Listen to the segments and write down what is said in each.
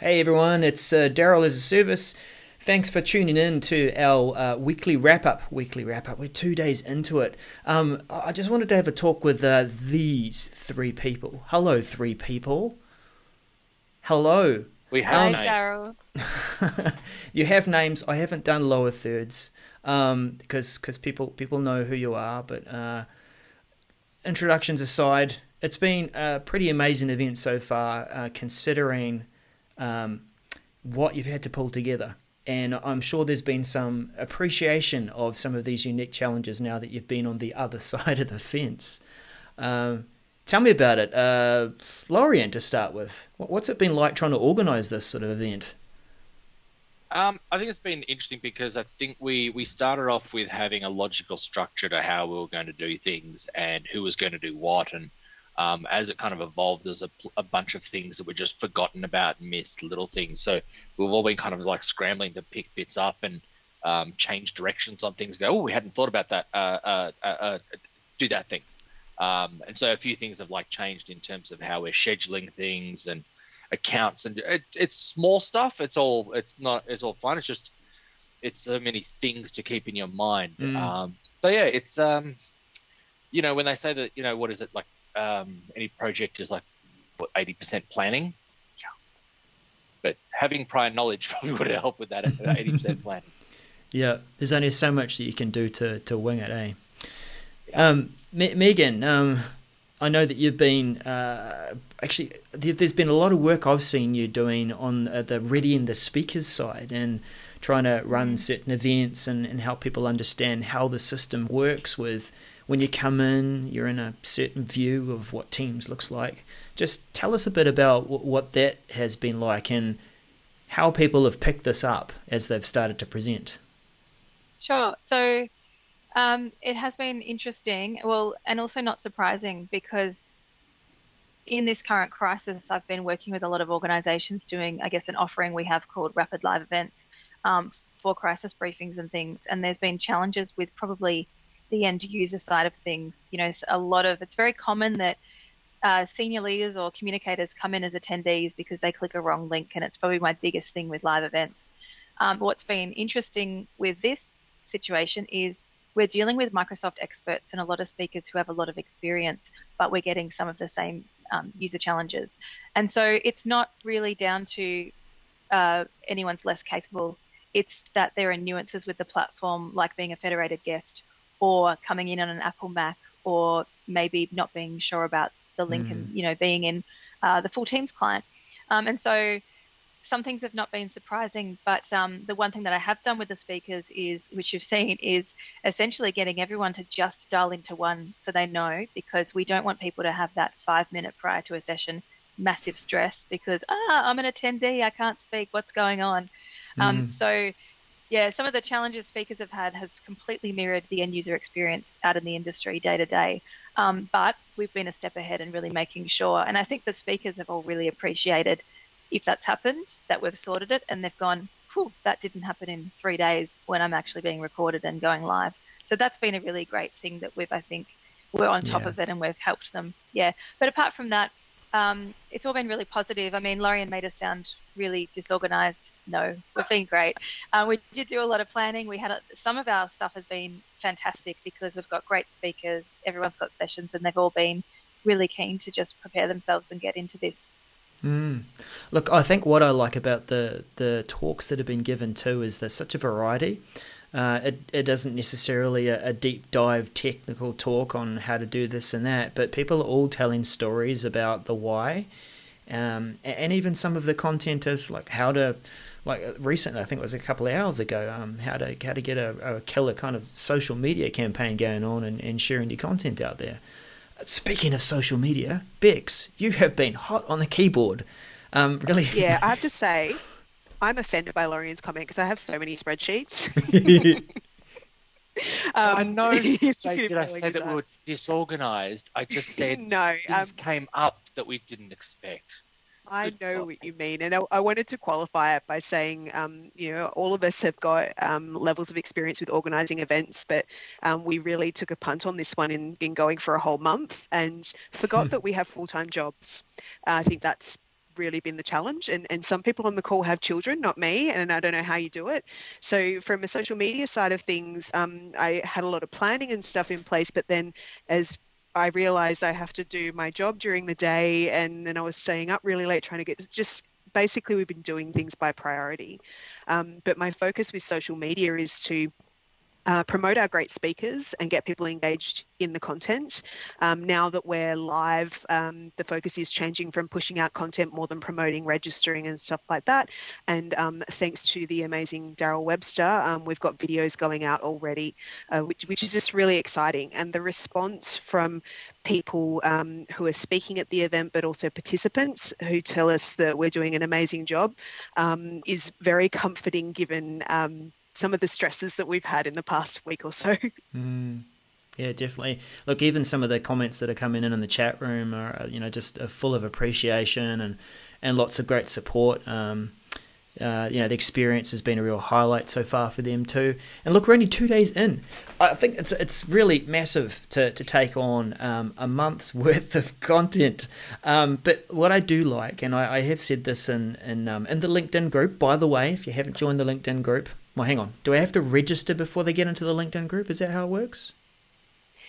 Hey everyone, it's Daryl as a service. Thanks for tuning in to our weekly wrap up. We're 2 days into it. I just wanted to have a talk with these three people. Hello, three people. Hello. We have Hi, names. Daryl. You have names. I haven't done lower thirds because people know who you are. But introductions aside, it's been a pretty amazing event so far, considering what you've had to pull together. And I'm sure there's been some appreciation of some of these unique challenges now that you've been on the other side of the fence. Um, Tell me about it. Lorien, to start with. What's it been like trying to organise this sort of event? I think it's been interesting because I think we started off with having a logical structure to how we were going to do things and who was going to do what. And as it kind of evolved, there's a bunch of things that were just forgotten about, missed, little things. So we've all been kind of like scrambling to pick bits up and change directions on things. Go, oh, we hadn't thought about that. Do that thing. And so a few things have like changed in terms of how we're scheduling things and accounts, and it's small stuff. It's all fun. It's so many things to keep in your mind. Mm. So yeah, it's when they say that, what is it like? Any project is like what, 80% planning. Yeah. But having prior knowledge probably would help with that 80% planning. Yeah, there's only so much that you can do to wing it, eh? Yeah. Megan, I know that you've been actually. There's been a lot of work I've seen you doing on the readying the speakers side and trying to run certain events and help people understand how the system works. With when you come in, you're in a certain view of what Teams looks like. Just tell us a bit about what that has been like and how people have picked this up as they've started to present. Sure. So it has been interesting, well, and also not surprising because in this current crisis, I've been working with a lot of organizations doing, I guess, an offering we have called Rapid Live Events for crisis briefings and things. And there's been challenges with probably the end user side of things. It's very common that senior leaders or communicators come in as attendees because they click a wrong link, and it's probably my biggest thing with live events. What's been interesting with this situation is we're dealing with Microsoft experts and a lot of speakers who have a lot of experience, but we're getting some of the same user challenges. And so it's not really down to anyone's less capable. It's that there are nuances with the platform, like being a federated guest or coming in on an Apple Mac, or maybe not being sure about the link and, being in the full Teams client. And so some things have not been surprising, but the one thing that I have done with the speakers is, which you've seen, is essentially getting everyone to just dial into one so they know, because we don't want people to have that 5 minute prior to a session massive stress because, I'm an attendee, I can't speak, what's going on? So yeah, some of the challenges speakers have had has completely mirrored the end user experience out in the industry day to day. But we've been a step ahead and really making sure, and I think the speakers have all really appreciated if that's happened, that we've sorted it, and they've gone, whew, that didn't happen in 3 days when I'm actually being recorded and going live. So that's been a really great thing that I think we're on top Yeah. of it and we've helped them. Yeah. But apart from that, it's all been really positive. I mean, Lorien made us sound really disorganized. No, we've been great. We did do a lot of planning. Some of our stuff has been fantastic because we've got great speakers, everyone's got sessions, and they've all been really keen to just prepare themselves and get into this. Mm. Look, I think what I like about the talks that have been given too is there's such a variety. It isn't necessarily a deep dive technical talk on how to do this and that, but people are all telling stories about the why, and even some of the content is like how to, like recently, I think it was a couple of hours ago, how to get a killer kind of social media campaign going on and sharing your content out there. Speaking of social media, Bex, you have been hot on the keyboard. Really. Yeah, I have to say, I'm offended by Lorien's comment because I have so many spreadsheets. I know. If you Did could I probably say use that we were disorganized? I just said No, things came up that we didn't expect. I Good know God. what you mean. And I wanted to qualify it by saying, all of us have got levels of experience with organising events, but we really took a punt on this one in going for a whole month and forgot that we have full-time jobs. I think that's really been the challenge. And some people on the call have children, not me, and I don't know how you do it. So from a social media side of things, I had a lot of planning and stuff in place, but then as I realized I have to do my job during the day, and then I was staying up really late trying to get just basically we've been doing things by priority. But my focus with social media is to promote our great speakers and get people engaged in the content. Now that we're live, the focus is changing from pushing out content more than promoting, registering and stuff like that. And thanks to the amazing Daryl Webster, we've got videos going out already, which is just really exciting. And the response from people who are speaking at the event, but also participants who tell us that we're doing an amazing job, is very comforting given some of the stresses that we've had in the past week or so. Yeah, definitely. Look, even some of the comments that are coming in the chat room are, just full of appreciation and lots of great support. The experience has been a real highlight so far for them too. And look, we're only 2 days in. I think it's really massive to take on a month's worth of content. But what I do like, and I have said this in the LinkedIn group, by the way, if you haven't joined the LinkedIn group, well, hang on. Do I have to register before they get into the LinkedIn group? Is that how it works?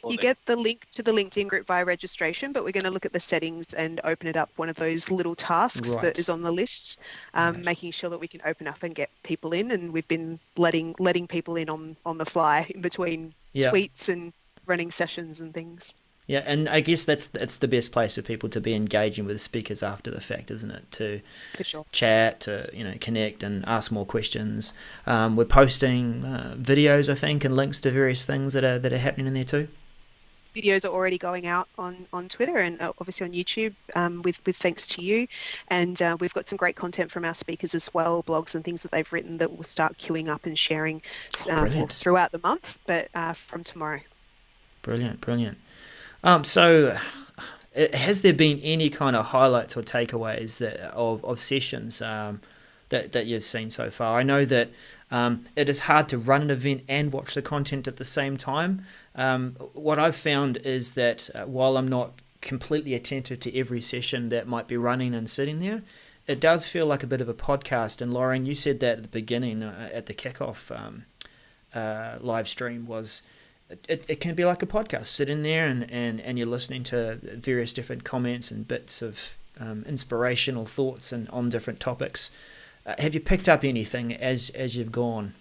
You get the link to the LinkedIn group via registration, but we're going to look at the settings and open it up, one of those little tasks that is on the list, making sure that we can open up and get people in. And we've been letting people in on the fly in between tweets and running sessions and things. Yeah, and I guess it's the best place for people to be engaging with speakers after the fact, isn't it? To chat, to connect and ask more questions. We're posting videos, I think, and links to various things that are happening in there too. Videos are already going out on Twitter and obviously on YouTube with thanks to you. And we've got some great content from our speakers as well, blogs and things that they've written that we'll start queuing up and sharing throughout the month, but from tomorrow. Brilliant. So has there been any kind of highlights or takeaways of sessions that you've seen so far? I know that it is hard to run an event and watch the content at the same time. What I've found is that while I'm not completely attentive to every session that might be running and sitting there, it does feel like a bit of a podcast. And Lauren, you said that at the beginning, at the kickoff live stream, was it can be like a podcast. Sit in there and you're listening to various different comments and bits of inspirational thoughts and on different topics. Have you picked up anything as you've gone?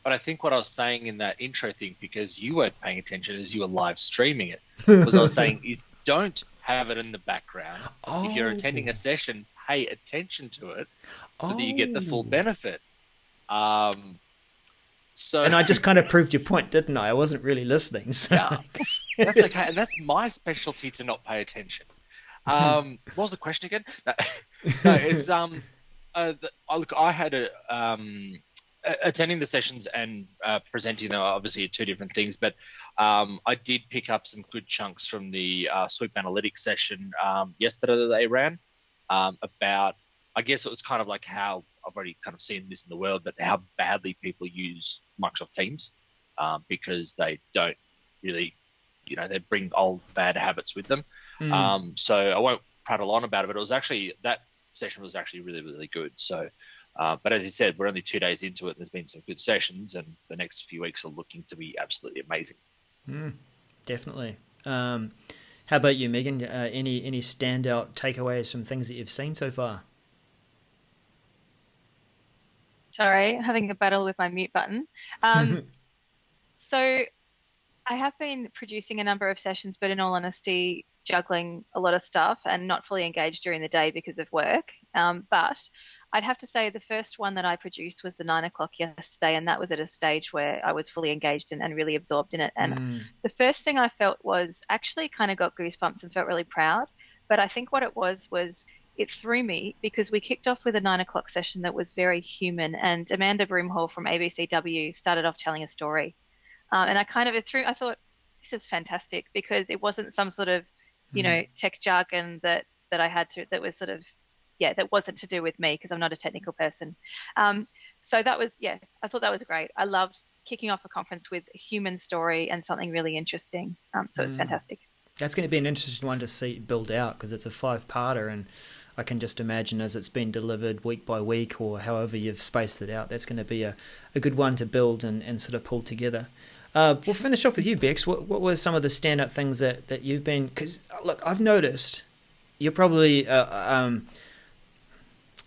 But I think what I was saying in that intro thing, because you weren't paying attention as you were live streaming it, was I was saying is don't have it in the background. If you're attending a session, pay attention to it so that you get the full benefit. And I just kind of proved your point, didn't I? I wasn't really listening. So. Yeah, that's okay. And that's my specialty, to not pay attention. What was the question again? No, it's I had attending the sessions and presenting them obviously are two different things, but I did pick up some good chunks from the Sweep Analytics session yesterday that they ran about, I guess it was kind of like how I've already kind of seen this in the world, but how badly people use Microsoft Teams because they don't really, they bring old bad habits with them. So I won't prattle on about it, but it was actually, that session was actually really, really good. So, but as you said, we're only 2 days into it. And there's been some good sessions, and the next few weeks are looking to be absolutely amazing. Definitely. How about you, Megan? Any standout takeaways from things that you've seen so far? Sorry, having a battle with my mute button. So I have been producing a number of sessions, but in all honesty, juggling a lot of stuff and not fully engaged during the day because of work. But I'd have to say the first one that I produced was the 9 o'clock yesterday, and that was at a stage where I was fully engaged and really absorbed in it. And the first thing I felt was actually kind of got goosebumps and felt really proud. But I think what it was it threw me because we kicked off with a 9 o'clock session that was very human, and Amanda Broomhall from ABCW started off telling a story. And I thought, this is fantastic, because it wasn't some sort of, tech jargon that I had to, that was sort of, that wasn't to do with me because I'm not a technical person. So that was, I thought that was great. I loved kicking off a conference with a human story and something really interesting. So it's fantastic. That's going to be an interesting one to see build out, because it's a 5-parter, and I can just imagine as it's been delivered week by week or however you've spaced it out, that's going to be a good one to build and sort of pull together. We'll finish off with you, Bex. What were some of the standout things that you've been... Because, look, I've noticed you're probably...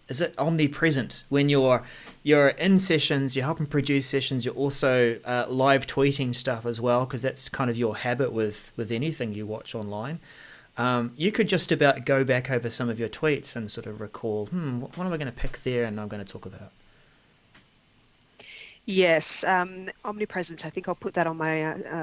is it omnipresent when you're in sessions, you're helping produce sessions, you're also live tweeting stuff as well, because that's kind of your habit with anything you watch online. You could just about go back over some of your tweets and sort of recall, what am I going to pick there and I'm going to talk about? Yes, omnipresent. I think I'll put that on my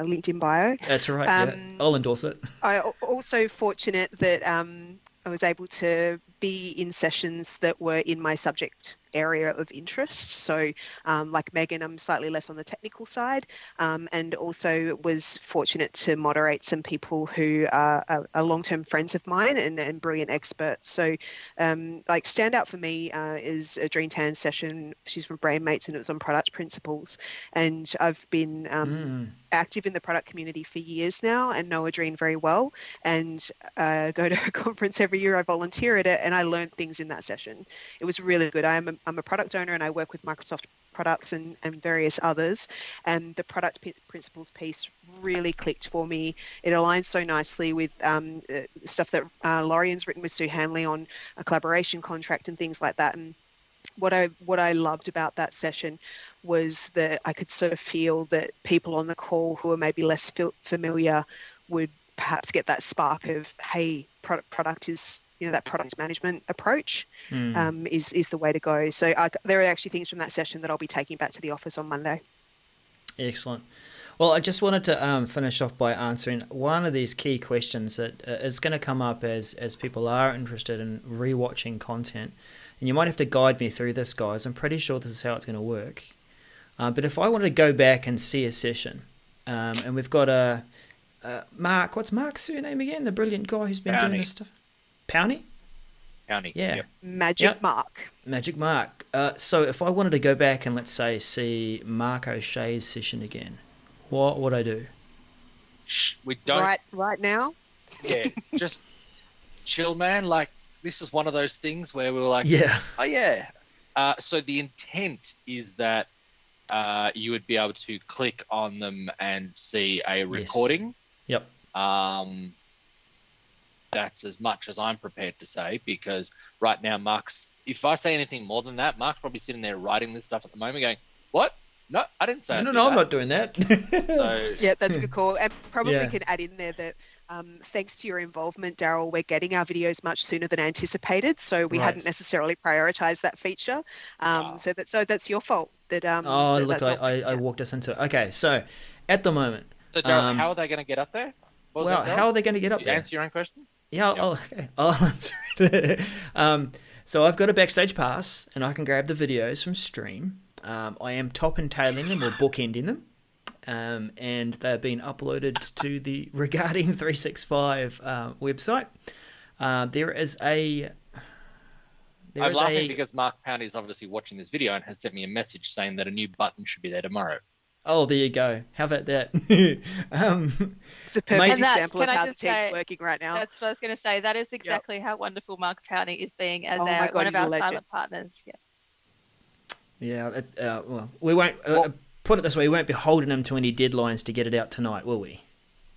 LinkedIn bio. That's right. Yeah. I'll endorse it. I also fortunate that I was able to be in sessions that were in my subject area of interest. So like Megan, I'm slightly less on the technical side, and also was fortunate to moderate some people who are long-term friends of mine and brilliant experts. So like Standout for me is a Adrene Tan's session. She's from Brainmates and it was on product principles. And I've been active in the product community for years now and know Adrene very well, and go to her conference every year. I volunteer at it and I learned things in that session. It was really good. I'm a product owner and I work with Microsoft products and various others, and the product principles piece really clicked for me. It aligns so nicely with stuff that Lorian's written with Sue Hanley on a collaboration contract and things like that. And what I loved about that session was that I could sort of feel that people on the call who are maybe less familiar would perhaps get that spark of, hey, product is, that product management approach is the way to go. So there are actually things from that session that I'll be taking back to the office on Monday. Excellent. Well, I just wanted to finish off by answering one of these key questions that is going to come up as people are interested in rewatching content. And you might have to guide me through this, guys. I'm pretty sure this is how it's going to work. But if I wanted to go back and see a session, and we've got Mark, what's Mark's surname again? The brilliant guy who's been doing this stuff. Powney? Powney. Yeah. Yep. Magic Mark. Magic Mark. So if I wanted to go back and, let's say, see Mark O'Shea's session again, what would I do? We don't... Right now? Yeah, just chill, man. Like, this is one of those things where we were like, oh, yeah. So the intent is that you would be able to click on them and see a recording. Yes. Yep. That's as much as I'm prepared to say, because right now if I say anything more than that, Mark's probably sitting there writing this stuff at the moment going, what? No, I didn't say No, I'm not doing that. So yeah, that's a good call. And probably could add in there that thanks to your involvement, Daryl, we're getting our videos much sooner than anticipated. So we hadn't necessarily prioritized that feature. So that's your fault. I walked us into it. Okay, so at the moment. So Daryl, how are they going to get up there? How are they going to get up there? Answer your own question? Yeah, I'll answer it. So I've got a backstage pass, and I can grab the videos from Stream. I am top and tailing them or bookending them, and they're being uploaded to the Regarding 365 website. I'm laughing because Mark Powney is obviously watching this video and has sent me a message saying that a new button should be there tomorrow. Oh, there you go. How about that? It's a perfect example of how the team's working right now. That's what I was going to say. That is exactly how wonderful Mark Powney is being as one of our silent partners. Yeah. Well, we won't put it this way. We won't be holding him to any deadlines to get it out tonight, will we?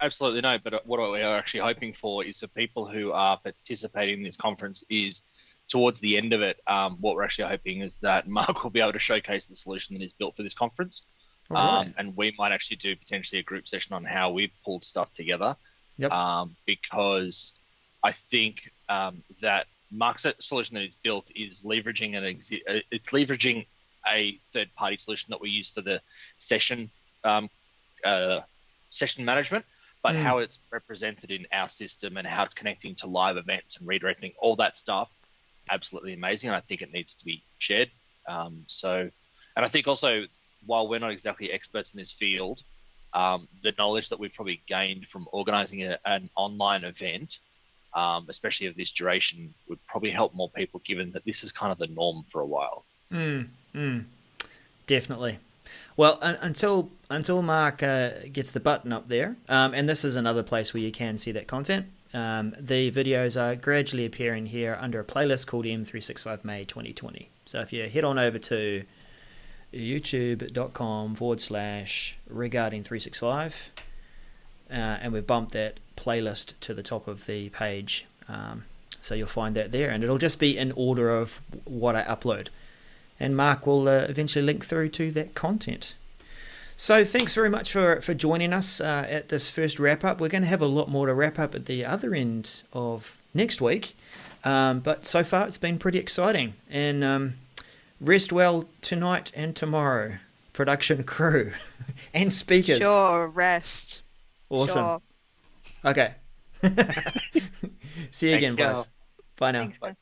Absolutely no. But what we are actually hoping for is the people who are participating in this conference is towards the end of it. What we're actually hoping is that Mark will be able to showcase the solution that he's built for this conference. Right. And we might actually do potentially a group session on how we've pulled stuff together. Yep. Because I think that Mark's solution that he's built is leveraging a third-party solution that we use for the session management, but how it's represented in our system and how it's connecting to live events and redirecting all that stuff, absolutely amazing. And I think it needs to be shared. And I think also, while we're not exactly experts in this field, the knowledge that we've probably gained from organizing an online event, especially of this duration, would probably help more people, given that this is kind of the norm for a while. Definitely. Well, until Mark gets the button up there, and this is another place where you can see that content, the videos are gradually appearing here under a playlist called M365 May 2020. So if you head on over to youtube.com/regarding 365, and we've bumped that playlist to the top of the page. So you'll find that there, and it'll just be in order of what I upload. And Mark will eventually link through to that content. So thanks very much for joining us at this first wrap-up. We're going to have a lot more to wrap up at the other end of next week. But so far it's been pretty exciting. And rest well tonight and tomorrow, production crew and speakers. Sure, rest. Awesome. Sure. Okay. See you again, Thanks, guys. Bye now. Thanks, guys.